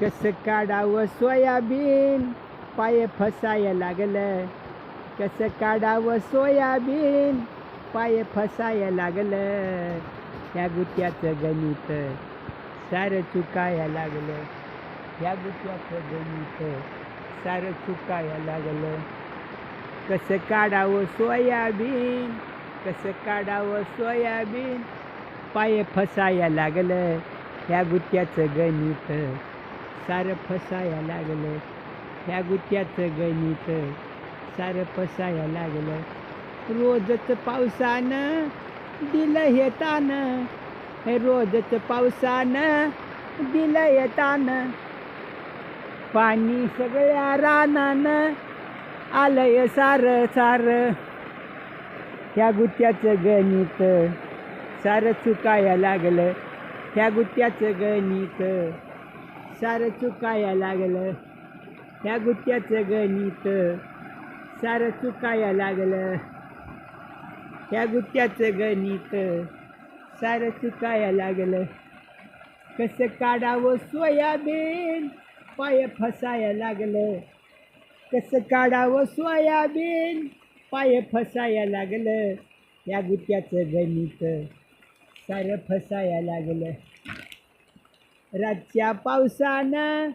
कसं काढावं सोयाबीन पाय फसाया लागलं. कसं काढावं सोयाबीन पाय फसाया लागलं. ह्या गुत्याचं गणित सारं चुकाया लागलं. ह्या गुत्याचं गणित सारं चुकाया लागलं. कसं काढावं सोयाबीन, कसं काढावं सोयाबीन पाय फसाया लागलं. ह्या गुत्याचं गणित सारं फसाया लागलं. ह्या गुत्याचं गणित सारं फसाया लागलं. रोजच पावसानं दिलं हे तानं, हे रोजच पावसानं दिलं हे तानं. पाणी सगळ्या रानानं आलंय सारं सारं. ह्या गुत्याचं गणित सारं चुकाया लागलं. ह्या गुत्याचं गणित सारं चुकाया लागलं. ह्या गुत्याचं गणित सारं चुकाया लागलं. ह्या गुत्याचं गणित सारं चुकाया लागलं. कसं काढावं सोयाबीन पाय फसाया लागलं. कसं काढावं सोयाबीन पाय फसाया लागलं. या गुत्याचं गणित सारं फसाया लागलं. रातच्या पावसानं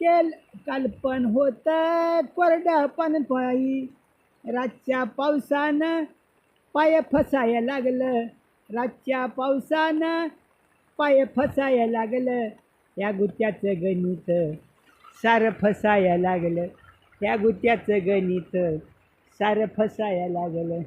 तेल कालपण होतं कोरडं पण पायी. रातच्या पावसानं पाय फसाया लागलं. रातच्या पावसानं पाय फसाया लागलं. या गुत्याचं गणित सारं फसाया लागलं. या गुत्याचं गणित सारं फसाया लागलं.